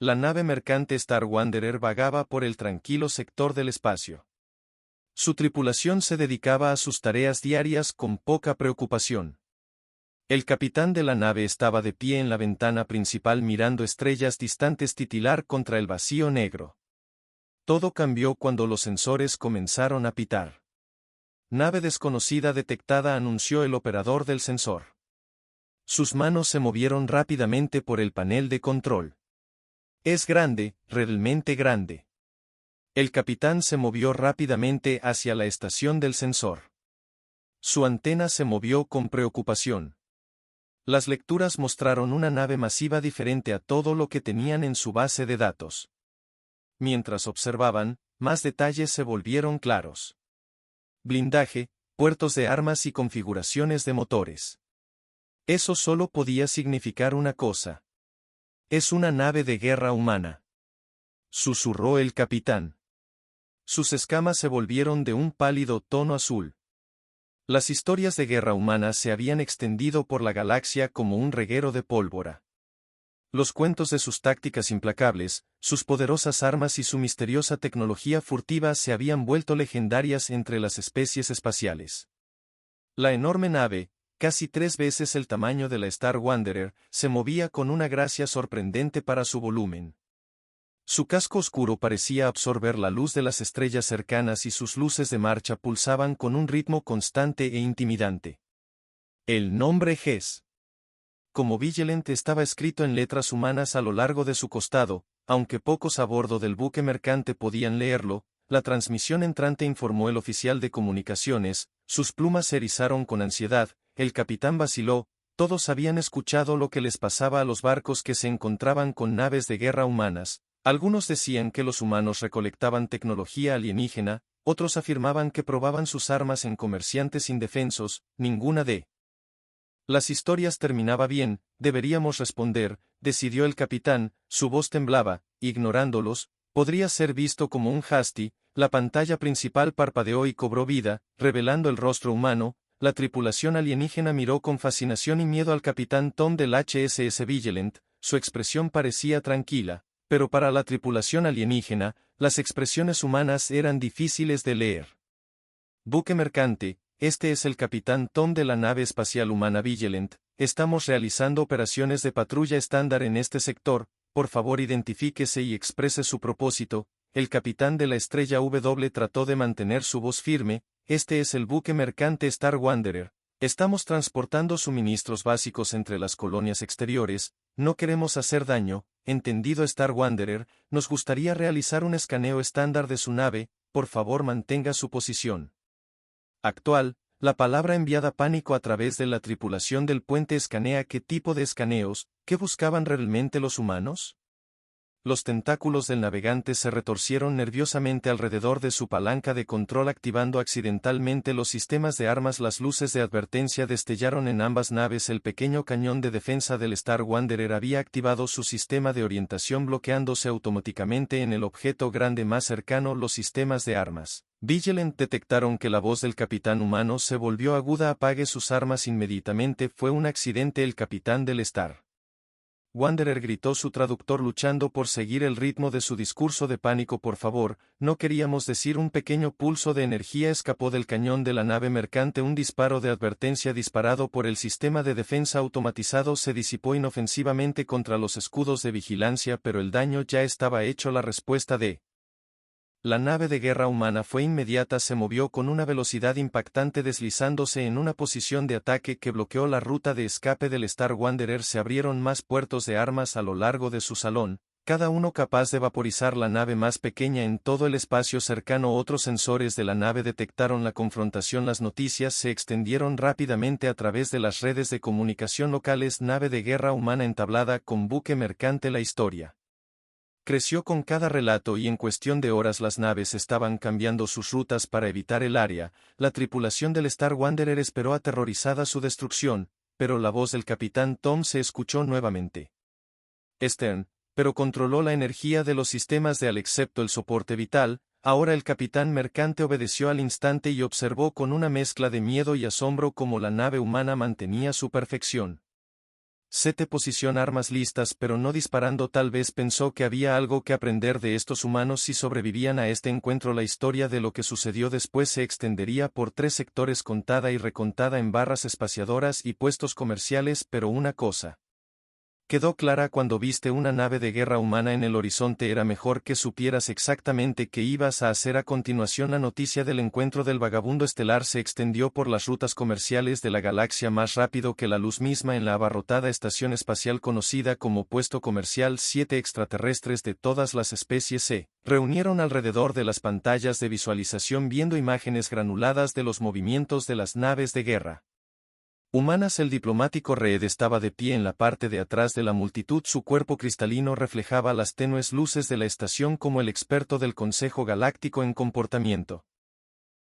La nave mercante Star Wanderer vagaba por el tranquilo sector del espacio. Su tripulación se dedicaba a sus tareas diarias con poca preocupación. El capitán de la nave estaba de pie en la ventana principal mirando estrellas distantes titilar contra el vacío negro. Todo cambió cuando los sensores comenzaron a pitar. Nave desconocida detectada, anunció el operador del sensor. Sus manos se movieron rápidamente por el panel de control. Es grande, realmente grande. El capitán se movió rápidamente hacia la estación del sensor. Su antena se movió con preocupación. Las lecturas mostraron una nave masiva diferente a todo lo que tenían en su base de datos. Mientras observaban, más detalles se volvieron claros. Blindaje, puertos de armas y configuraciones de motores. Eso solo podía significar una cosa. Es una nave de guerra humana. Susurró el capitán. Sus escamas se volvieron de un pálido tono azul. Las historias de guerra humana se habían extendido por la galaxia como un reguero de pólvora. Los cuentos de sus tácticas implacables, sus poderosas armas y su misteriosa tecnología furtiva se habían vuelto legendarias entre las especies espaciales. La enorme nave, casi 3 veces el tamaño de la Star Wanderer, se movía con una gracia sorprendente para su volumen. Su casco oscuro parecía absorber la luz de las estrellas cercanas y sus luces de marcha pulsaban con un ritmo constante e intimidante. El nombre Hess, como Vigilant, estaba escrito en letras humanas a lo largo de su costado, aunque pocos a bordo del buque mercante podían leerlo. La transmisión entrante, informó el oficial de comunicaciones. Sus plumas se erizaron con ansiedad, el capitán vaciló. Todos habían escuchado lo que les pasaba a los barcos que se encontraban con naves de guerra humanas. Algunos decían que los humanos recolectaban tecnología alienígena, otros afirmaban que probaban sus armas en comerciantes indefensos. Ninguna de las historias terminaba bien. Deberíamos responder, decidió el capitán. Su voz temblaba. Ignorándolos, podría ser visto como un hasty. La pantalla principal parpadeó y cobró vida, revelando el rostro humano. La tripulación alienígena miró con fascinación y miedo al capitán Tom del HSS Vigilant. Su expresión parecía tranquila, pero para la tripulación alienígena, las expresiones humanas eran difíciles de leer. Buque mercante, este es el capitán Tom de la nave espacial humana Vigilant. Estamos realizando operaciones de patrulla estándar en este sector. Por favor, identifíquese y exprese su propósito. El capitán de la estrella W trató de mantener su voz firme. Este es el buque mercante Star Wanderer. Estamos transportando suministros básicos entre las colonias exteriores. No queremos hacer daño. Entendido, Star Wanderer. Nos gustaría realizar un escaneo estándar de su nave. Por favor, mantenga su posición actual. La palabra enviada pánico a través de la tripulación del puente escanea. ¿Qué tipo de escaneos? ¿Qué buscaban realmente los humanos? Los tentáculos del navegante se retorcieron nerviosamente alrededor de su palanca de control, activando accidentalmente los sistemas de armas. Las luces de advertencia destellaron en ambas naves. El pequeño cañón de defensa del Star Wanderer había activado su sistema de orientación, bloqueándose automáticamente en el objeto grande más cercano. Los sistemas de armas Vigilant detectaron que la voz del capitán humano se volvió aguda. Apague sus armas inmediatamente. Fue un accidente. El capitán del Star Wanderer gritó su traductor, luchando por seguir el ritmo de su discurso de pánico. Por favor, no queríamos decir. Un pequeño pulso de energía escapó del cañón de la nave mercante. Un disparo de advertencia disparado por el sistema de defensa automatizado se disipó inofensivamente contra los escudos de vigilancia, pero el daño ya estaba hecho. La respuesta de la nave de guerra humana fue inmediata. Se movió con una velocidad impactante, deslizándose en una posición de ataque que bloqueó la ruta de escape del Star Wanderer. Se abrieron más puertos de armas a lo largo de su salón, cada uno capaz de vaporizar la nave más pequeña en todo el espacio cercano. Otros sensores de la nave detectaron la confrontación. Las noticias se extendieron rápidamente a través de las redes de comunicación locales. Nave de guerra humana entablada con buque mercante. La historia creció con cada relato y en cuestión de horas las naves estaban cambiando sus rutas para evitar el área. La tripulación del Star Wanderer esperó aterrorizada su destrucción, pero la voz del capitán Tom se escuchó nuevamente. Stern, pero controló la energía de los sistemas de excepto el soporte vital. Ahora el capitán mercante obedeció al instante y observó con una mezcla de miedo y asombro cómo la nave humana mantenía su perfección. Sete posición armas listas pero no disparando. Tal vez pensó que había algo que aprender de estos humanos si sobrevivían a este encuentro. La historia de lo que sucedió después se extendería por 3 sectores contada y recontada en barras espaciadoras y puestos comerciales, pero una cosa quedó clara cuando viste una nave de guerra humana en el horizonte: era mejor que supieras exactamente qué ibas a hacer a continuación. La noticia del encuentro del vagabundo estelar se extendió por las rutas comerciales de la galaxia más rápido que la luz misma. En la abarrotada estación espacial conocida como puesto comercial, 7 extraterrestres de todas las especies se reunieron alrededor de las pantallas de visualización viendo imágenes granuladas de los movimientos de las naves de guerra humanas. El diplomático Reed estaba de pie en la parte de atrás de la multitud. Su cuerpo cristalino reflejaba las tenues luces de la estación como el experto del Consejo Galáctico en comportamiento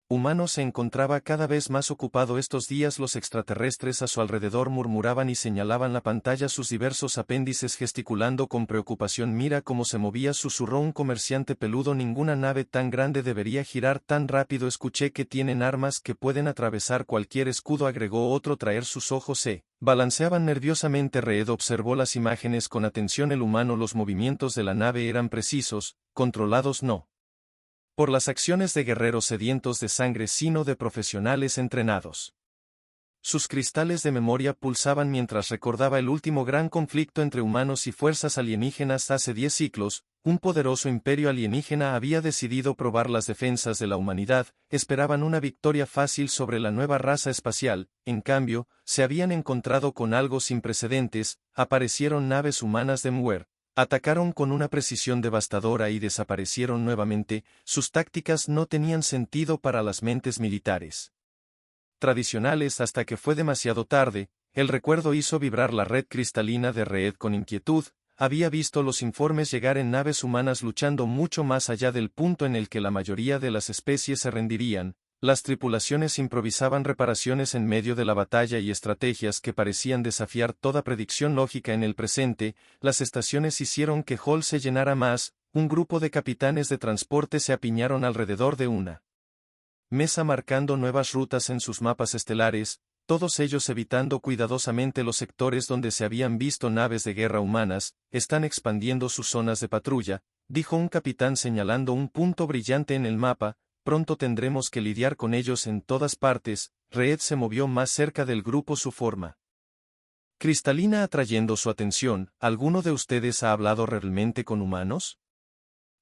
humano se encontraba cada vez más ocupado estos días. Los extraterrestres a su alrededor murmuraban y señalaban la pantalla, sus diversos apéndices gesticulando con preocupación. Mira cómo se movía, susurró un comerciante peludo. Ninguna nave tan grande debería girar tan rápido. Escuché que tienen armas que pueden atravesar cualquier escudo, agregó otro. Traer sus ojos se balanceaban nerviosamente. Reed observó las imágenes con atención. El humano, los movimientos de la nave eran precisos, controlados no por las acciones de guerreros sedientos de sangre, sino de profesionales entrenados. Sus cristales de memoria pulsaban mientras recordaba el último gran conflicto entre humanos y fuerzas alienígenas. Hace 10 siglos, un poderoso imperio alienígena había decidido probar las defensas de la humanidad. Esperaban una victoria fácil sobre la nueva raza espacial. En cambio, se habían encontrado con algo sin precedentes. Aparecieron naves humanas de Muer. Atacaron con una precisión devastadora y desaparecieron nuevamente. Sus tácticas no tenían sentido para las mentes militares tradicionales hasta que fue demasiado tarde. El recuerdo hizo vibrar la red cristalina de Reed con inquietud. Había visto los informes llegar en naves humanas luchando mucho más allá del punto en el que la mayoría de las especies se rendirían. Las tripulaciones improvisaban reparaciones en medio de la batalla y estrategias que parecían desafiar toda predicción lógica. En el presente, las estaciones hicieron que Hall se llenara más. Un grupo de capitanes de transporte se apiñaron alrededor de una mesa marcando nuevas rutas en sus mapas estelares, todos ellos evitando cuidadosamente los sectores donde se habían visto naves de guerra humanas. Están expandiendo sus zonas de patrulla, dijo un capitán señalando un punto brillante en el mapa. Pronto tendremos que lidiar con ellos en todas partes. Reed se movió más cerca del grupo, su forma cristalina atrayendo su atención. ¿Alguno de ustedes ha hablado realmente con humanos?,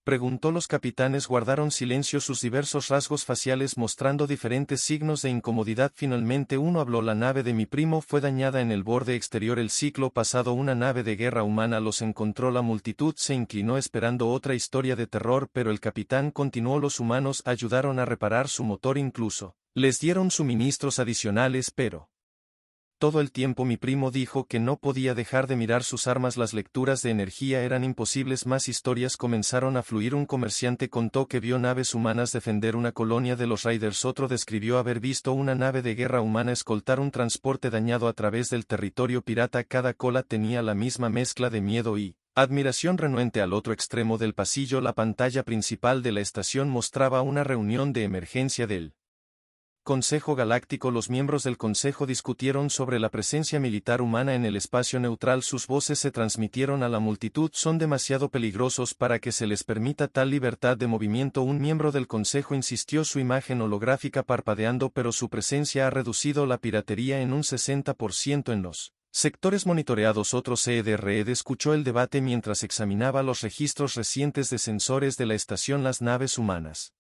preguntó. Los capitanes guardaron silencio, sus diversos rasgos faciales mostrando diferentes signos de incomodidad. Finalmente uno habló: la nave de mi primo fue dañada en el borde exterior el siglo pasado. Una nave de guerra humana los encontró. La multitud se inclinó esperando otra historia de terror, pero el capitán continuó: los humanos ayudaron a reparar su motor, incluso les dieron suministros adicionales, pero todo el tiempo mi primo dijo que no podía dejar de mirar sus armas. Las lecturas de energía eran imposibles. Más historias comenzaron a fluir. Un comerciante contó que vio naves humanas defender una colonia de los Raiders. Otro describió haber visto una nave de guerra humana escoltar un transporte dañado a través del territorio pirata. Cada cola tenía la misma mezcla de miedo y admiración renuente. Al otro extremo del pasillo, la pantalla principal de la estación mostraba una reunión de emergencia del Consejo Galáctico. Los miembros del Consejo discutieron sobre la presencia militar humana en el espacio neutral. Sus voces se transmitieron a la multitud: son demasiado peligrosos para que se les permita tal libertad de movimiento. Un miembro del Consejo insistió, su imagen holográfica parpadeando: pero su presencia ha reducido la piratería en un 60% en los sectores monitoreados. Otro CEDRED escuchó el debate mientras examinaba los registros recientes de sensores de la estación. Las naves humanas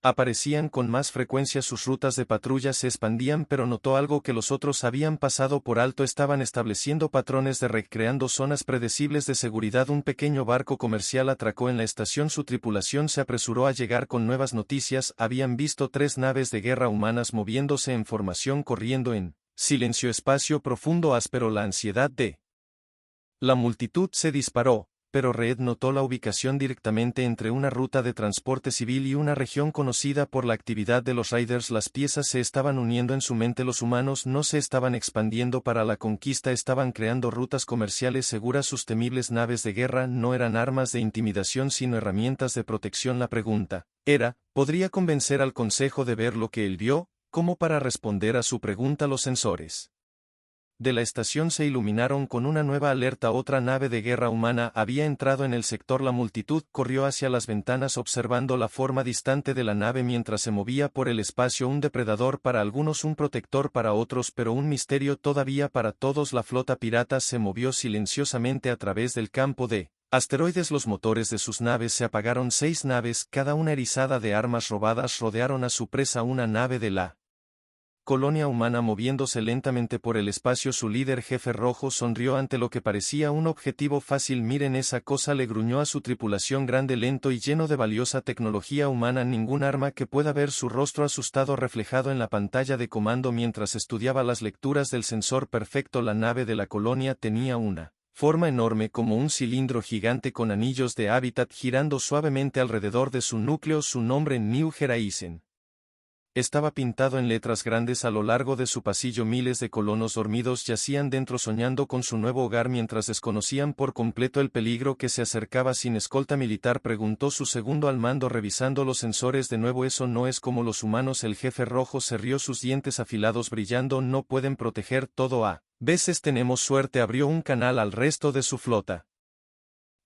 aparecían con más frecuencia, sus rutas de patrulla se expandían, pero notó algo que los otros habían pasado por alto: estaban estableciendo patrones de red, creando zonas predecibles de seguridad. Un pequeño barco comercial atracó en la estación, su tripulación se apresuró a llegar con nuevas noticias. Habían visto 3 naves de guerra humanas moviéndose en formación, corriendo en silencio. Espacio profundo áspero. La ansiedad de la multitud se disparó, pero Reed notó la ubicación directamente entre una ruta de transporte civil y una región conocida por la actividad de los Raiders. Las piezas se estaban uniendo en su mente. Los humanos no se estaban expandiendo para la conquista, estaban creando rutas comerciales seguras. Sus temibles naves de guerra no eran armas de intimidación sino herramientas de protección. La pregunta era, ¿podría convencer al Consejo de ver lo que él vio? Como para responder a su pregunta, los sensores de la estación se iluminaron con una nueva alerta. Otra nave de guerra humana había entrado en el sector. La multitud corrió hacia las ventanas observando la forma distante de la nave mientras se movía por el espacio. Un depredador para algunos, un protector para otros, pero un misterio todavía para todos. La flota pirata se movió silenciosamente a través del campo de asteroides. Los motores de sus naves se apagaron. 6 naves, cada una erizada de armas robadas, rodearon a su presa. Una nave de la colonia humana moviéndose lentamente por el espacio. Su líder, Jefe Rojo, sonrió ante lo que parecía un objetivo fácil. Miren esa cosa, le gruñó a su tripulación. Grande, lento y lleno de valiosa tecnología humana. Ningún arma que pueda ver su rostro asustado reflejado en la pantalla de comando mientras estudiaba las lecturas del sensor perfecto. La nave de la colonia tenía una forma enorme, como un cilindro gigante con anillos de hábitat girando suavemente alrededor de su núcleo. Su nombre, New Horizon, estaba pintado en letras grandes a lo largo de su pasillo. Miles de colonos dormidos yacían dentro soñando con su nuevo hogar mientras desconocían por completo el peligro que se acercaba. Sin escolta militar, preguntó su segundo al mando revisando los sensores de nuevo. Eso no es como los humanos. El Jefe Rojo se rió, sus dientes afilados brillando. No pueden proteger todo. A veces tenemos suerte. Abrió un canal al resto de su flota.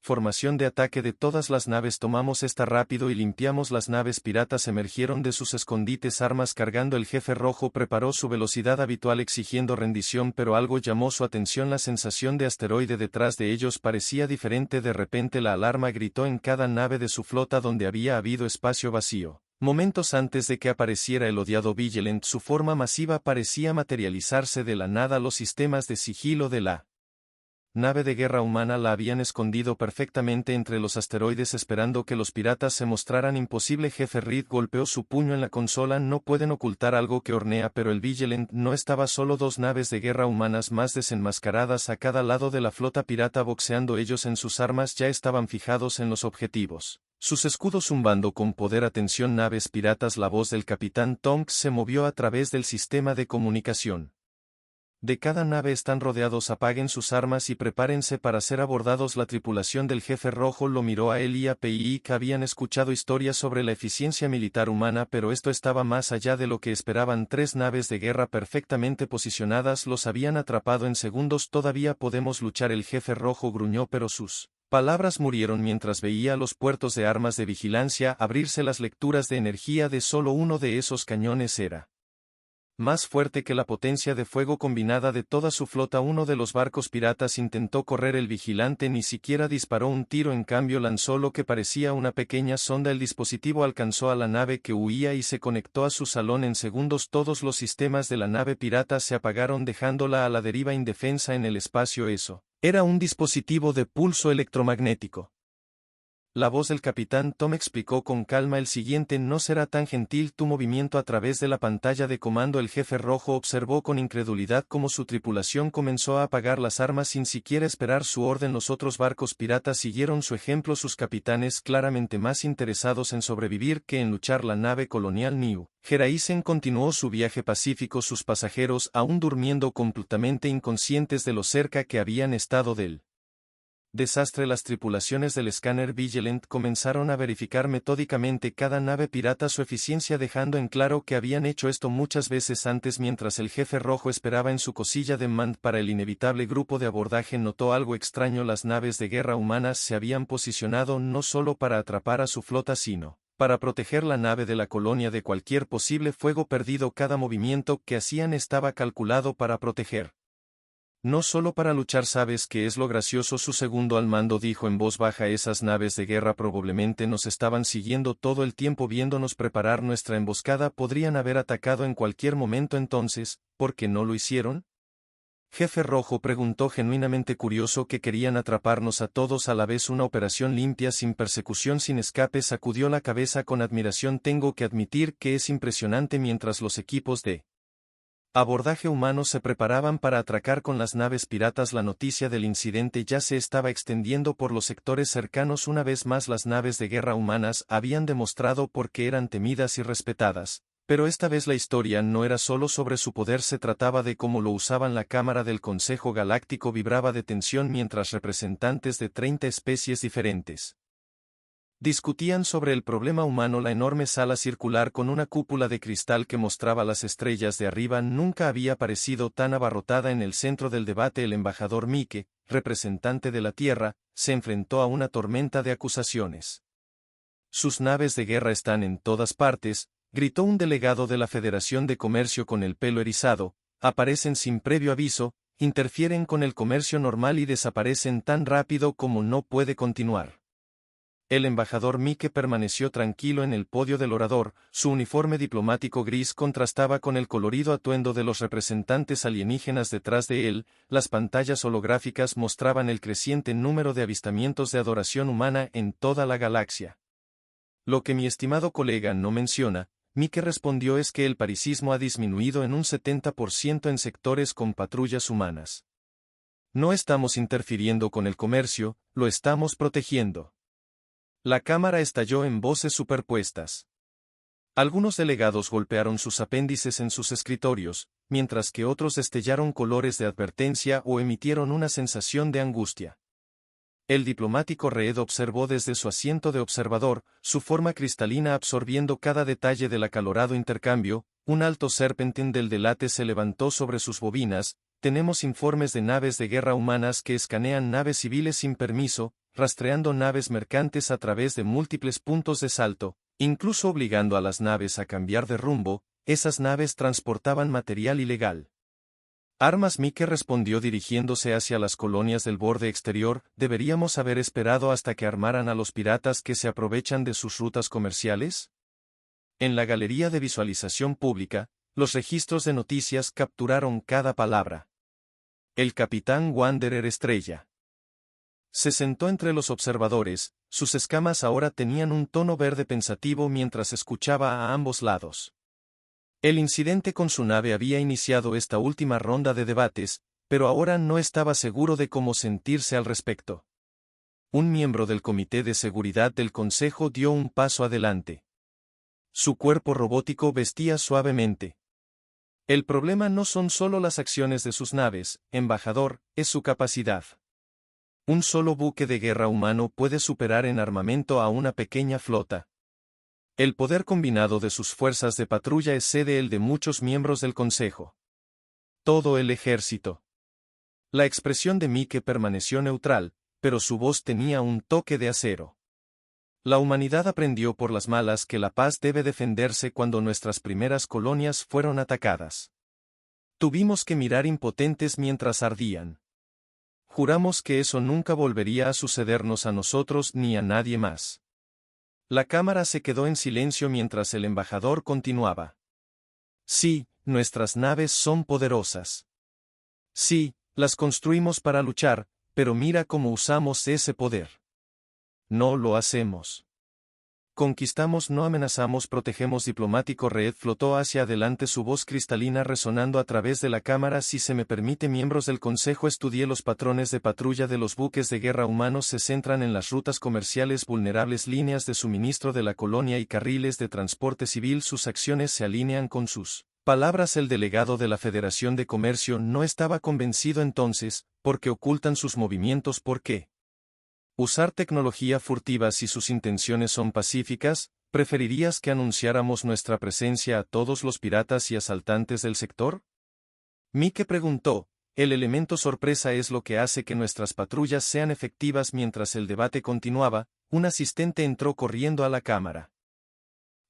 Formación de ataque de todas las naves. Tomamos esta rápido y limpiamos las naves piratas. Emergieron de sus escondites, armas cargando. El Jefe Rojo preparó su velocidad habitual exigiendo rendición, pero algo llamó su atención. La sensación de asteroide detrás de ellos parecía diferente. De repente la alarma gritó en cada nave de su flota donde había habido espacio vacío. Momentos antes de que apareciera el odiado Vigilant, su forma masiva parecía materializarse de la nada. Los sistemas de sigilo de la nave de guerra humana la habían escondido perfectamente entre los asteroides esperando que los piratas se mostraran. Imposible. Jefe Reed golpeó su puño en la consola. No pueden ocultar algo que hornea. Pero el Vigilant no estaba solo. 2 naves de guerra humanas más desenmascaradas a cada lado de la flota pirata boxeando. Ellos en sus armas ya estaban fijados en los objetivos, sus escudos zumbando con poder. Atención naves piratas. La voz del capitán Tonks se movió a través del sistema de comunicación de cada nave. Están rodeados. Apaguen sus armas y prepárense para ser abordados. La tripulación del Jefe Rojo lo miró a él y a Pei, que habían escuchado historias sobre la eficiencia militar humana, pero esto estaba más allá de lo que esperaban. 3 naves de guerra perfectamente posicionadas los habían atrapado en segundos. Todavía podemos luchar. El Jefe Rojo gruñó, pero sus palabras murieron mientras veía los puertos de armas de vigilancia abrirse. Las lecturas de energía de solo uno de esos cañones era más fuerte que la potencia de fuego combinada de toda su flota. Uno de los barcos piratas intentó correr. El vigilante ni siquiera disparó un tiro, en cambio lanzó lo que parecía una pequeña sonda. El dispositivo alcanzó a la nave que huía y se conectó a su salón en segundos. Todos los sistemas de la nave pirata se apagaron dejándola a la deriva indefensa en el espacio. Eso era un dispositivo de pulso electromagnético. La voz del capitán Tom explicó con calma: el siguiente no será tan gentil. Tu movimiento a través de la pantalla de comando. El Jefe Rojo observó con incredulidad cómo su tripulación comenzó a apagar las armas sin siquiera esperar su orden. Los otros barcos piratas siguieron su ejemplo, sus capitanes claramente más interesados en sobrevivir que en luchar. La nave colonial New Horizon continuó su viaje pacífico, sus pasajeros aún durmiendo completamente inconscientes de lo cerca que habían estado del desastre. Las tripulaciones del escáner Vigilant comenzaron a verificar metódicamente cada nave pirata, su eficiencia, dejando en claro que habían hecho esto muchas veces antes. Mientras el Jefe Rojo esperaba en su cosilla de mando para el inevitable grupo de abordaje, notó algo extraño. Las naves de guerra humanas se habían posicionado no solo para atrapar a su flota, sino para proteger la nave de la colonia de cualquier posible fuego perdido. Cada movimiento que hacían estaba calculado para proteger, no solo para luchar. ¿Sabes qué es lo gracioso? Su segundo al mando dijo en voz baja: esas naves de guerra probablemente nos estaban siguiendo todo el tiempo viéndonos preparar nuestra emboscada. Podrían haber atacado en cualquier momento. Entonces, ¿por qué no lo hicieron? Jefe Rojo preguntó, genuinamente curioso. ¿Que querían atraparnos a todos a la vez? Una operación limpia, sin persecución, sin escape. Sacudió la cabeza con admiración. Tengo que admitir que es impresionante. Mientras los equipos de abordaje humano se preparaban para atracar con las naves piratas, la noticia del incidente ya se estaba extendiendo por los sectores cercanos. Una vez más, las naves de guerra humanas habían demostrado por qué eran temidas y respetadas. Pero esta vez la historia no era solo sobre su poder, se trataba de cómo lo usaban. La Cámara del Consejo Galáctico vibraba de tensión mientras representantes de 30 especies diferentes Discutían sobre el problema humano. La enorme sala circular con una cúpula de cristal que mostraba las estrellas de arriba nunca había parecido tan abarrotada. En el centro del debate el embajador Mike, representante de la Tierra, se enfrentó a una tormenta de acusaciones. Sus naves de guerra están en todas partes, gritó un delegado de la Federación de Comercio con el pelo erizado, aparecen sin previo aviso, interfieren con el comercio normal y desaparecen tan rápido como no puede continuar. El embajador Mike permaneció tranquilo en el podio del orador, su uniforme diplomático gris contrastaba con el colorido atuendo de los representantes alienígenas detrás de él. Las pantallas holográficas mostraban el creciente número de avistamientos de adoración humana en toda la galaxia. Lo que mi estimado colega no menciona, Mike respondió, es que el parisismo ha disminuido en un 70% en sectores con patrullas humanas. No estamos interfiriendo con el comercio, lo estamos protegiendo. La cámara estalló en voces superpuestas. Algunos delegados golpearon sus apéndices en sus escritorios, mientras que otros destellaron colores de advertencia o emitieron una sensación de angustia. El diplomático Reed observó desde su asiento de observador, su forma cristalina absorbiendo cada detalle del acalorado intercambio. Un alto serpentín del delate se levantó sobre sus bobinas. Tenemos informes de naves de guerra humanas que escanean naves civiles sin permiso, rastreando naves mercantes a través de múltiples puntos de salto, incluso obligando a las naves a cambiar de rumbo. Esas naves transportaban material ilegal. Armas. Mike respondió dirigiéndose hacia las colonias del borde exterior. ¿Deberíamos haber esperado hasta que armaran a los piratas que se aprovechan de sus rutas comerciales? En la galería de visualización pública, los registros de noticias capturaron cada palabra. El capitán Wanderer Estrella se sentó entre los observadores, sus escamas ahora tenían un tono verde pensativo mientras escuchaba a ambos lados. El incidente con su nave había iniciado esta última ronda de debates, pero ahora no estaba seguro de cómo sentirse al respecto. Un miembro del Comité de Seguridad del Consejo dio un paso adelante. Su cuerpo robótico vestía suavemente. El problema no son solo las acciones de sus naves, embajador, es su capacidad. Un solo buque de guerra humano puede superar en armamento a una pequeña flota. El poder combinado de sus fuerzas de patrulla excede el de muchos miembros del Consejo. Todo el ejército. La expresión de Mike permaneció neutral, pero su voz tenía un toque de acero. La humanidad aprendió por las malas que la paz debe defenderse cuando nuestras primeras colonias fueron atacadas. Tuvimos que mirar impotentes mientras ardían. Juramos que eso nunca volvería a sucedernos a nosotros ni a nadie más. La cámara se quedó en silencio mientras el embajador continuaba. Sí, nuestras naves son poderosas. Sí, las construimos para luchar, pero mira cómo usamos ese poder. No lo hacemos. Conquistamos, no amenazamos, protegemos. Diplomático Reed flotó hacia adelante, su voz cristalina resonando a través de la cámara. Si se me permite, miembros del Consejo, estudié los patrones de patrulla de los buques de guerra humanos. Se centran en las rutas comerciales vulnerables, líneas de suministro de la colonia y carriles de transporte civil. Sus acciones se alinean con sus palabras. El delegado de la Federación de Comercio no estaba convencido entonces, porque ocultan sus movimientos. ¿Por qué? Usar tecnología furtiva si sus intenciones son pacíficas. ¿Preferirías que anunciáramos nuestra presencia a todos los piratas y asaltantes del sector? Mike preguntó. El elemento sorpresa es lo que hace que nuestras patrullas sean efectivas. Mientras el debate continuaba, un asistente entró corriendo a la cámara.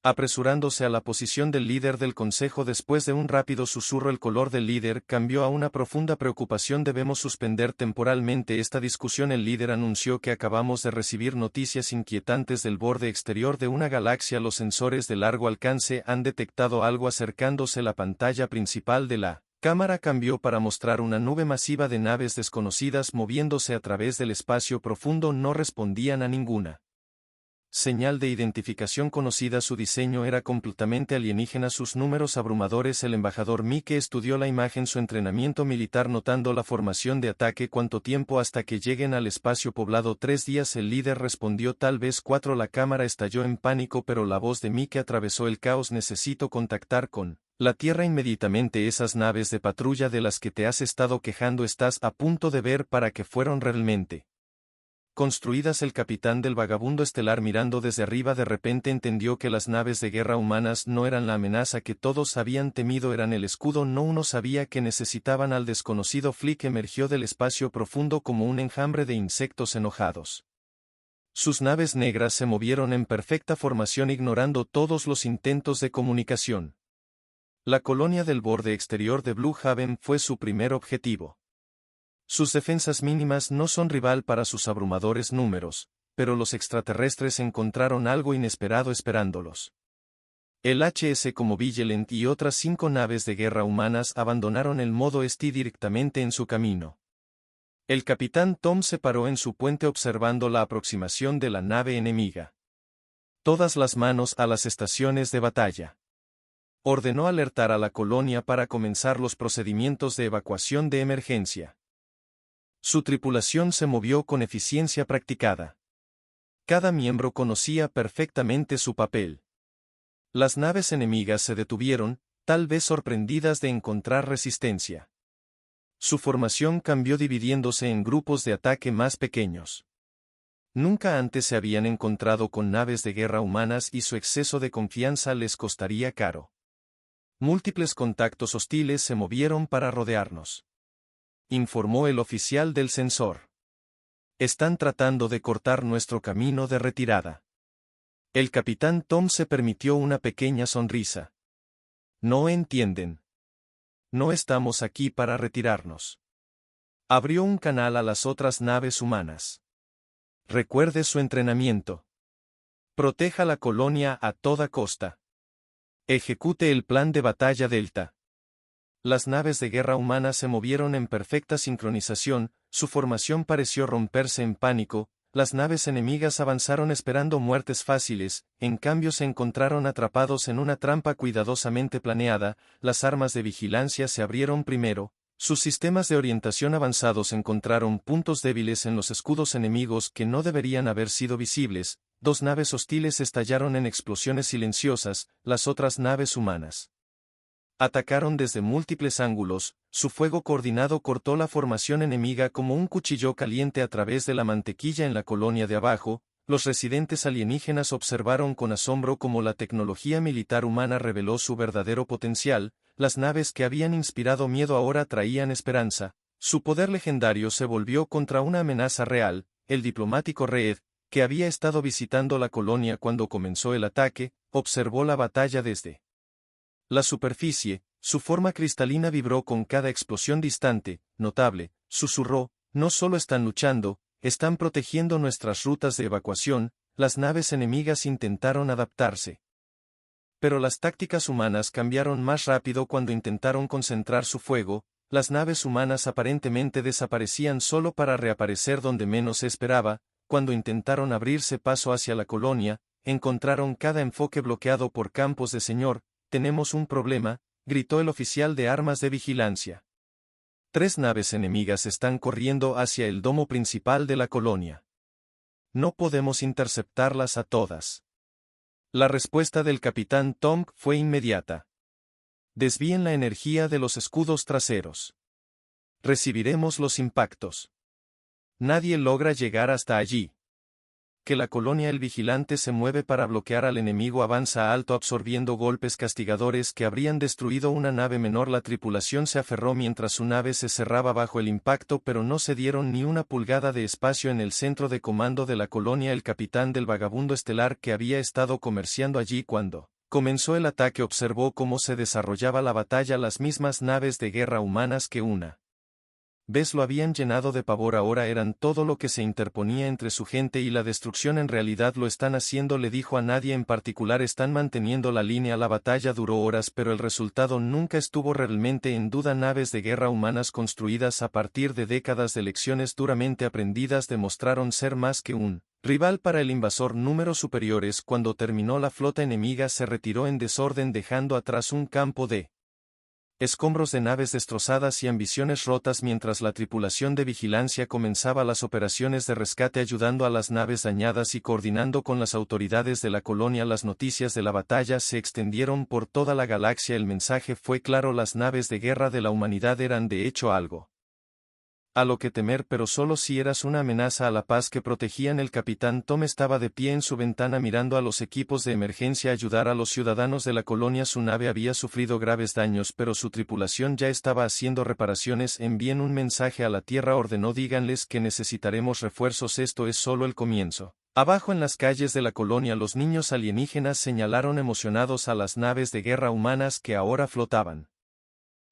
Apresurándose a la posición del líder del consejo, después de un rápido susurro el color del líder cambió a una profunda preocupación. Debemos suspender temporalmente esta discusión. El líder anunció que acabamos de recibir noticias inquietantes del borde exterior de una galaxia. Los sensores de largo alcance han detectado algo acercándose. La pantalla principal de la cámara cambió para mostrar una nube masiva de naves desconocidas moviéndose a través del espacio profundo. No respondían a ninguna señal de identificación conocida. Su diseño era completamente alienígena, sus números abrumadores. El embajador Mike estudió la imagen. Su entrenamiento militar notando la formación de ataque. ¿Cuánto tiempo hasta que lleguen al espacio poblado? 3 días. El líder respondió tal vez 4. La cámara estalló en pánico, pero la voz de Mike atravesó el caos. Necesito contactar con la Tierra inmediatamente. Esas naves de patrulla de las que te has estado quejando, estás a punto de ver para qué fueron realmente. construidas. El capitán del vagabundo estelar, mirando desde arriba, de repente entendió que las naves de guerra humanas no eran la amenaza que todos habían temido, eran el escudo. No uno sabía que necesitaban al desconocido. Flick emergió del espacio profundo como un enjambre de insectos enojados. Sus naves negras se movieron en perfecta formación, ignorando todos los intentos de comunicación. La colonia del borde exterior de Blue Haven fue su primer objetivo. Sus defensas mínimas no son rival para sus abrumadores números, pero los extraterrestres encontraron algo inesperado esperándolos. El HS como Vigilant y otras 5 naves de guerra humanas abandonaron el modo ST directamente en su camino. El capitán Tom se paró en su puente observando la aproximación de la nave enemiga. Todas las manos a las estaciones de batalla. Ordenó alertar a la colonia para comenzar los procedimientos de evacuación de emergencia. Su tripulación se movió con eficiencia practicada. Cada miembro conocía perfectamente su papel. Las naves enemigas se detuvieron, tal vez sorprendidas de encontrar resistencia. Su formación cambió, dividiéndose en grupos de ataque más pequeños. Nunca antes se habían encontrado con naves de guerra humanas y su exceso de confianza les costaría caro. Múltiples contactos hostiles se movieron para rodearnos, informó el oficial del sensor. Están tratando de cortar nuestro camino de retirada. El capitán Tom se permitió una pequeña sonrisa. No entienden. No estamos aquí para retirarnos. Abrió un canal a las otras naves humanas. Recuerde su entrenamiento. Proteja la colonia a toda costa. Ejecute el plan de batalla Delta. Las naves de guerra humanas se movieron en perfecta sincronización, su formación pareció romperse en pánico. Las naves enemigas avanzaron esperando muertes fáciles, en cambio se encontraron atrapados en una trampa cuidadosamente planeada. Las armas de vigilancia se abrieron primero, sus sistemas de orientación avanzados encontraron puntos débiles en los escudos enemigos que no deberían haber sido visibles. 2 naves hostiles estallaron en explosiones silenciosas, las otras naves humanas atacaron desde múltiples ángulos. Su fuego coordinado cortó la formación enemiga como un cuchillo caliente a través de la mantequilla en la colonia de abajo. Los residentes alienígenas observaron con asombro cómo la tecnología militar humana reveló su verdadero potencial. Las naves que habían inspirado miedo ahora traían esperanza. Su poder legendario se volvió contra una amenaza real. El diplomático Reed, que había estado visitando la colonia cuando comenzó el ataque, observó la batalla desde la superficie. Su forma cristalina vibró con cada explosión distante. Notable, susurró, no solo están luchando, están protegiendo nuestras rutas de evacuación. Las naves enemigas intentaron adaptarse. Pero las tácticas humanas cambiaron más rápido cuando intentaron concentrar su fuego. Las naves humanas aparentemente desaparecían solo para reaparecer donde menos se esperaba. Cuando intentaron abrirse paso hacia la colonia, encontraron cada enfoque bloqueado por campos de señor. Tenemos un problema, gritó el oficial de armas de vigilancia. 3 naves enemigas están corriendo hacia el domo principal de la colonia. No podemos interceptarlas a todas. La respuesta del capitán Tom fue inmediata. Desvíen la energía de los escudos traseros. Recibiremos los impactos. Nadie logra llegar hasta allí. Que la colonia El Vigilante se mueve para bloquear al enemigo, avanza alto absorbiendo golpes castigadores que habrían destruido una nave menor. La tripulación se aferró mientras su nave se cerraba bajo el impacto, pero no cedieron ni una pulgada de espacio en el centro de comando de la colonia. El capitán del vagabundo estelar, que había estado comerciando allí cuando comenzó el ataque, observó cómo se desarrollaba la batalla. Las mismas naves de guerra humanas que una vez lo habían llenado de pavor ahora eran todo lo que se interponía entre su gente y la destrucción. En realidad lo están haciendo, le dijo a nadie en particular, están manteniendo la línea. La batalla duró horas, pero el resultado nunca estuvo realmente en duda. Naves de guerra humanas construidas a partir de décadas de lecciones duramente aprendidas demostraron ser más que un rival para el invasor. Números superiores. Cuando terminó la flota enemiga se retiró en desorden, dejando atrás un campo de escombros de naves destrozadas y ambiciones rotas, mientras la tripulación de vigilancia comenzaba las operaciones de rescate ayudando a las naves dañadas y coordinando con las autoridades de la colonia. Las noticias de la batalla se extendieron por toda la galaxia. El mensaje fue claro: las naves de guerra de la humanidad eran de hecho algo A lo que temer, pero solo si eras una amenaza a la paz que protegían. El capitán Tom estaba de pie en su ventana mirando a los equipos de emergencia ayudar a los ciudadanos de la colonia. Su nave había sufrido graves daños, pero su tripulación ya estaba haciendo reparaciones. Envíen un mensaje a la Tierra, ordenó. Díganles que necesitaremos refuerzos. Esto es solo el comienzo. Abajo en las calles de la colonia, los niños alienígenas señalaron emocionados a las naves de guerra humanas que ahora flotaban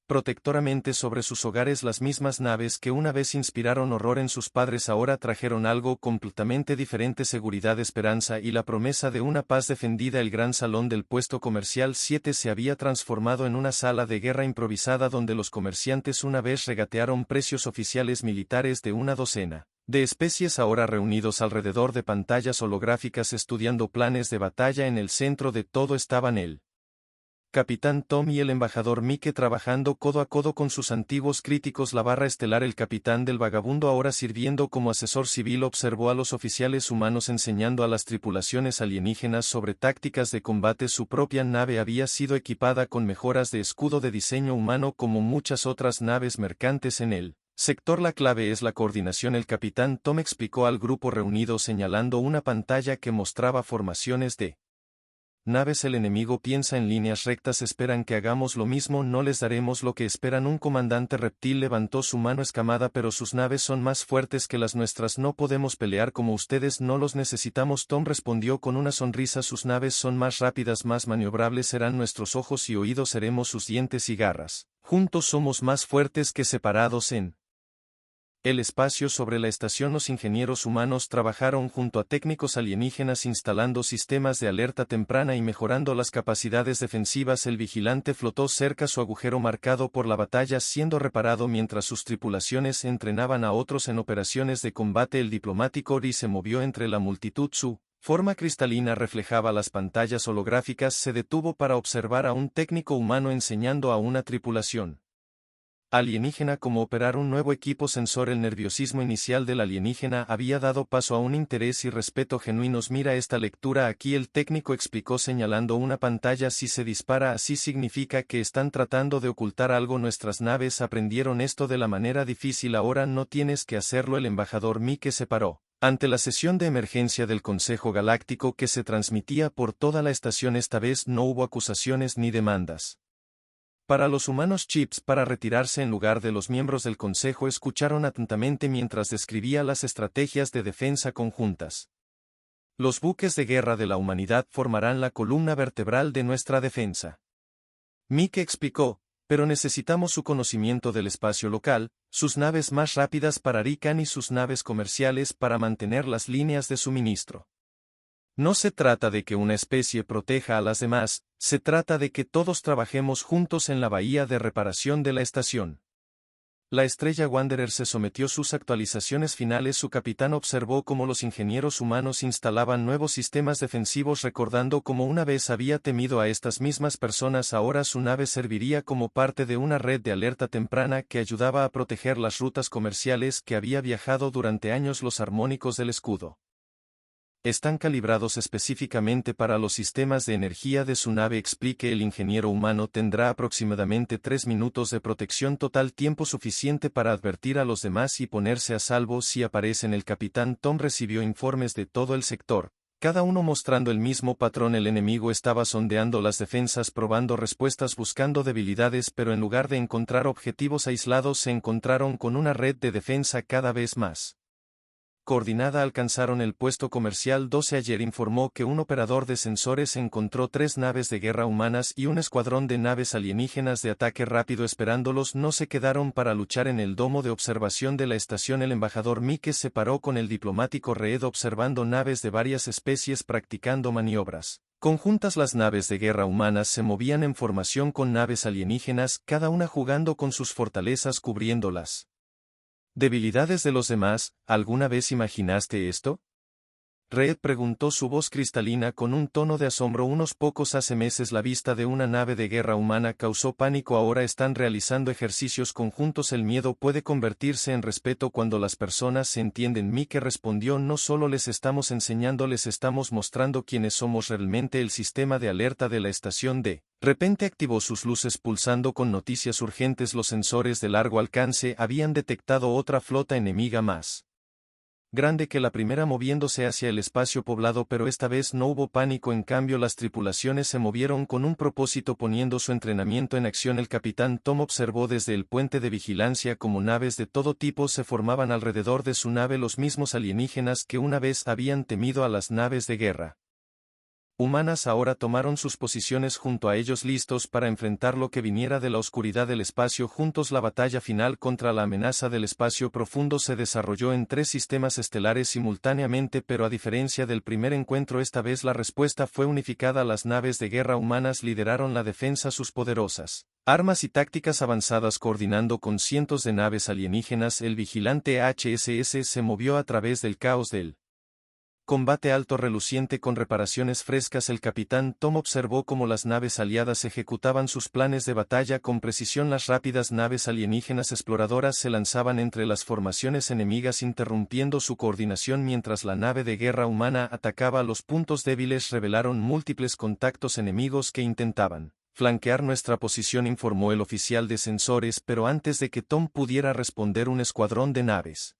protectoramente sobre sus hogares. Las mismas naves que una vez inspiraron horror en sus padres ahora trajeron algo completamente diferente: seguridad, esperanza y la promesa de una paz defendida. El gran salón del puesto comercial 7 se había transformado en una sala de guerra improvisada donde los comerciantes una vez regatearon precios. Oficiales militares de una docena de especies ahora reunidos alrededor de pantallas holográficas estudiando planes de batalla. En el centro de todo estaban el capitán Tom y el embajador Mike trabajando codo a codo con sus antiguos críticos. La barra estelar. El capitán del vagabundo, ahora sirviendo como asesor civil, observó a los oficiales humanos enseñando a las tripulaciones alienígenas sobre tácticas de combate. Su propia nave había sido equipada con mejoras de escudo de diseño humano como muchas otras naves mercantes en el sector. La clave es la coordinación. El capitán Tom explicó al grupo reunido señalando una pantalla que mostraba formaciones de naves. El enemigo piensa en líneas rectas. Esperan que hagamos lo mismo. No les daremos lo que esperan. Un comandante reptil levantó su mano escamada. Pero sus naves son más fuertes que las nuestras. No podemos pelear como ustedes. No los necesitamos. Tom respondió con una sonrisa. Sus naves son más rápidas, más maniobrables. Serán nuestros ojos y oídos. Seremos sus dientes y garras. Juntos somos más fuertes que separados. En el espacio sobre la estación, los ingenieros humanos trabajaron junto a técnicos alienígenas instalando sistemas de alerta temprana y mejorando las capacidades defensivas. El vigilante flotó cerca, su agujero marcado por la batalla siendo reparado mientras sus tripulaciones entrenaban a otros en operaciones de combate. El diplomático Ori se movió entre la multitud. Su forma cristalina reflejaba las pantallas holográficas. Se detuvo para observar a un técnico humano enseñando a una tripulación alienígena cómo operar un nuevo equipo sensor. El nerviosismo inicial del alienígena había dado paso a un interés y respeto genuinos. Mira esta lectura aquí, el técnico explicó señalando una pantalla. Si se dispara así significa que están tratando de ocultar algo. Nuestras naves aprendieron esto de la manera difícil, ahora no tienes que hacerlo. El embajador Mike se paró ante la sesión de emergencia del Consejo Galáctico que se transmitía por toda la estación. Esta vez no hubo acusaciones ni demandas para los humanos. Chips para retirarse en lugar de los miembros del Consejo escucharon atentamente mientras describía las estrategias de defensa conjuntas. Los buques de guerra de la humanidad formarán la columna vertebral de nuestra defensa. Mike explicó, pero necesitamos su conocimiento del espacio local, sus naves más rápidas para Rikan y sus naves comerciales para mantener las líneas de suministro. No se trata de que una especie proteja a las demás, se trata de que todos trabajemos juntos en la bahía de reparación de la estación. La estrella Wanderer se sometió a sus actualizaciones finales. Su capitán observó cómo los ingenieros humanos instalaban nuevos sistemas defensivos, recordando cómo una vez había temido a estas mismas personas. Ahora su nave serviría como parte de una red de alerta temprana que ayudaba a proteger las rutas comerciales que había viajado durante años. Los armónicos del escudo están calibrados específicamente para los sistemas de energía de su nave, explique el ingeniero humano. Tendrá aproximadamente 3 minutos de protección total, tiempo suficiente para advertir a los demás y ponerse a salvo si aparecen. El capitán Tom recibió informes de todo el sector, cada uno mostrando el mismo patrón. El enemigo estaba sondeando las defensas, probando respuestas, buscando debilidades, pero en lugar de encontrar objetivos aislados se encontraron con una red de defensa cada vez más coordinada. Alcanzaron el puesto comercial 12. Ayer informó que un operador de sensores encontró 3 naves de guerra humanas y un escuadrón de naves alienígenas de ataque rápido esperándolos. No se quedaron para luchar en el domo de observación de la estación. El embajador Mike se paró con el diplomático Reed observando naves de varias especies practicando maniobras conjuntas. Las naves de guerra humanas se movían en formación con naves alienígenas, cada una jugando con sus fortalezas cubriéndolas debilidades de los demás. ¿Alguna vez imaginaste esto? Reed preguntó, su voz cristalina con un tono de asombro. Unos pocos hace meses la vista de una nave de guerra humana causó pánico, ahora están realizando ejercicios conjuntos. El miedo puede convertirse en respeto cuando las personas se entienden. Mike respondió, no solo les estamos enseñando, les estamos mostrando quiénes somos realmente. El sistema de alerta de la estación de Repente activó sus luces pulsando con noticias urgentes. Los sensores de largo alcance habían detectado otra flota enemiga más grande que la primera moviéndose hacia el espacio poblado, pero esta vez no hubo pánico. En cambio, las tripulaciones se movieron con un propósito, poniendo su entrenamiento en acción. El capitán Tom observó desde el puente de vigilancia cómo naves de todo tipo se formaban alrededor de su nave, los mismos alienígenas que una vez habían temido a las naves de guerra humanas ahora tomaron sus posiciones junto a ellos, listos para enfrentar lo que viniera de la oscuridad del espacio. Juntos, la batalla final contra la amenaza del espacio profundo se desarrolló en 3 sistemas estelares simultáneamente, pero a diferencia del primer encuentro, esta vez la respuesta fue unificada. Las naves de guerra humanas lideraron la defensa, sus poderosas armas y tácticas avanzadas coordinando con cientos de naves alienígenas. El vigilante HSS se movió a través del caos del combate alto reluciente con reparaciones frescas. El capitán Tom observó cómo las naves aliadas ejecutaban sus planes de batalla con precisión. Las rápidas naves alienígenas exploradoras se lanzaban entre las formaciones enemigas, interrumpiendo su coordinación mientras la nave de guerra humana atacaba los puntos débiles. Revelaron múltiples contactos enemigos que intentaban flanquear nuestra posición, informó el oficial de sensores, pero antes de que Tom pudiera responder, un escuadrón de naves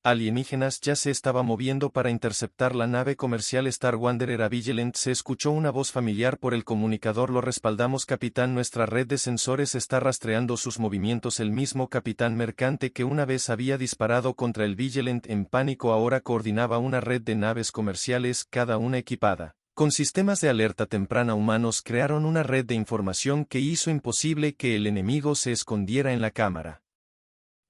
alienígenas ya se estaba moviendo para interceptar la nave comercial Star Wanderer. A Vigilant se escuchó una voz familiar por el comunicador. Lo respaldamos, capitán. Nuestra red de sensores está rastreando sus movimientos. El mismo capitán mercante que una vez había disparado contra el Vigilant en pánico ahora coordinaba una red de naves comerciales, cada una equipada con sistemas de alerta temprana humanos. Crearon una red de información que hizo imposible que el enemigo se escondiera en la cámara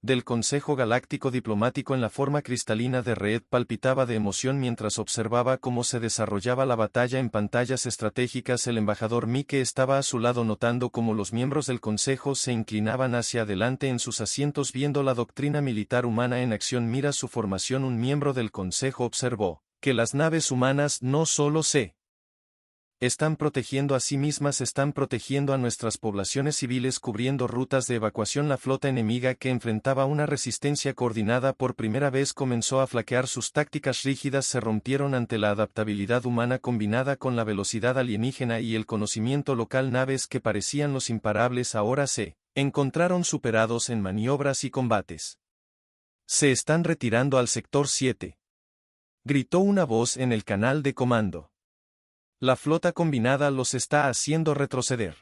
del Consejo Galáctico Diplomático. En la forma cristalina de Red palpitaba de emoción mientras observaba cómo se desarrollaba la batalla en pantallas estratégicas. El embajador Mike estaba a su lado, notando cómo los miembros del Consejo se inclinaban hacia adelante en sus asientos viendo la doctrina militar humana en acción. Mira su formación. Un miembro del Consejo observó que las naves humanas no solo se están protegiendo a sí mismas, están protegiendo a nuestras poblaciones civiles, cubriendo rutas de evacuación. La flota enemiga, que enfrentaba una resistencia coordinada por primera vez, comenzó a flaquear. Sus tácticas rígidas se rompieron ante la adaptabilidad humana combinada con la velocidad alienígena y el conocimiento local. Naves que parecían los imparables ahora se encontraron superados en maniobras y combates. Se están retirando al sector 7. Gritó una voz en el canal de comando. La flota combinada los está haciendo retroceder.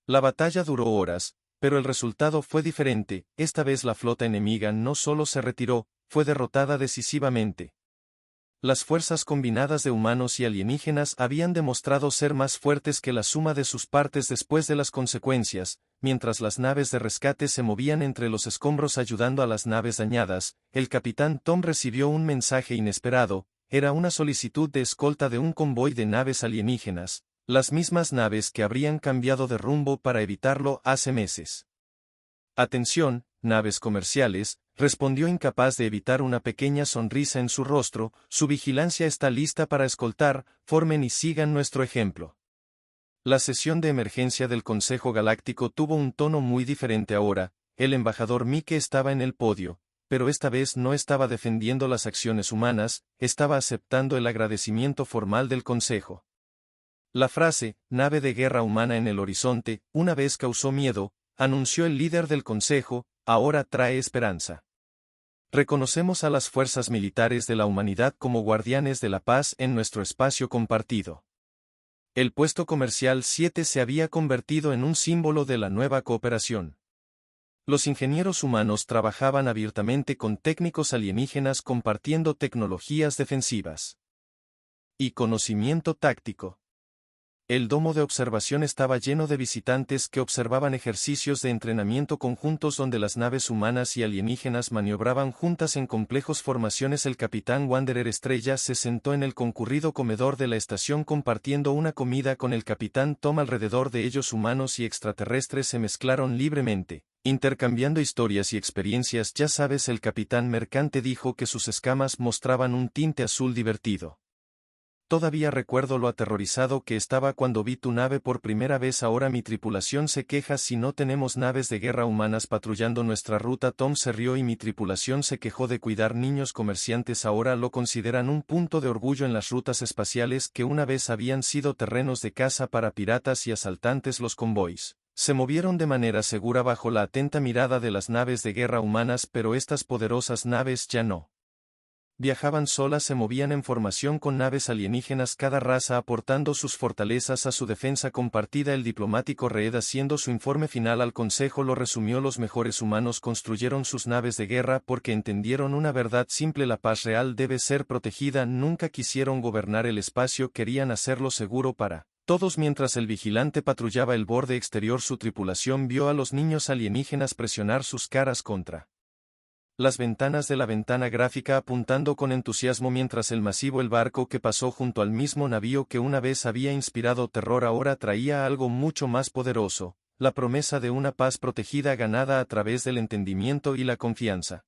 La batalla duró horas, pero el resultado fue diferente. Esta vez la flota enemiga no solo se retiró, fue derrotada decisivamente. Las fuerzas combinadas de humanos y alienígenas habían demostrado ser más fuertes que la suma de sus partes. Después de las consecuencias, mientras las naves de rescate se movían entre los escombros ayudando a las naves dañadas, el capitán Tom recibió un mensaje inesperado. Era una solicitud de escolta de un convoy de naves alienígenas, las mismas naves que habrían cambiado de rumbo para evitarlo hace meses. Atención, naves comerciales, respondió incapaz de evitar una pequeña sonrisa en su rostro. Su vigilancia está lista para escoltar, formen y sigan nuestro ejemplo. La sesión de emergencia del Consejo Galáctico tuvo un tono muy diferente ahora. El embajador Mike estaba en el podio, pero esta vez no estaba defendiendo las acciones humanas, estaba aceptando el agradecimiento formal del Consejo. La frase, nave de guerra humana en el horizonte, una vez causó miedo, anunció el líder del Consejo, ahora trae esperanza. Reconocemos a las fuerzas militares de la humanidad como guardianes de la paz en nuestro espacio compartido. El puesto comercial 7 se había convertido en un símbolo de la nueva cooperación. Los ingenieros humanos trabajaban abiertamente con técnicos alienígenas compartiendo tecnologías defensivas y conocimiento táctico. El domo de observación estaba lleno de visitantes que observaban ejercicios de entrenamiento conjuntos donde las naves humanas y alienígenas maniobraban juntas en complejos formaciones. El capitán Wanderer Estrella se sentó en el concurrido comedor de la estación compartiendo una comida con el capitán Tom. Alrededor de ellos humanos y extraterrestres se mezclaron libremente, intercambiando historias y experiencias. Ya sabes, el capitán mercante dijo que sus escamas mostraban un tinte azul divertido. Todavía recuerdo lo aterrorizado que estaba cuando vi tu nave por primera vez. Ahora mi tripulación se queja si no tenemos naves de guerra humanas patrullando nuestra ruta. Tom se rió y mi tripulación se quejó de cuidar niños comerciantes. Ahora lo consideran un punto de orgullo en las rutas espaciales que una vez habían sido terrenos de caza para piratas y asaltantes. Los convoys se movieron de manera segura bajo la atenta mirada de las naves de guerra humanas, pero estas poderosas naves ya no viajaban solas, se movían en formación con naves alienígenas, cada raza aportando sus fortalezas a su defensa compartida. El diplomático Reed, haciendo su informe final al Consejo, lo resumió: los mejores humanos construyeron sus naves de guerra porque entendieron una verdad simple: la paz real debe ser protegida. Nunca quisieron gobernar el espacio, querían hacerlo seguro para todos. Mientras el vigilante patrullaba el borde exterior, su tripulación vio a los niños alienígenas presionar sus caras contra las ventanas de la ventana gráfica, apuntando con entusiasmo, mientras el barco que pasó junto al mismo navío que una vez había inspirado terror ahora traía algo mucho más poderoso: la promesa de una paz protegida ganada a través del entendimiento y la confianza.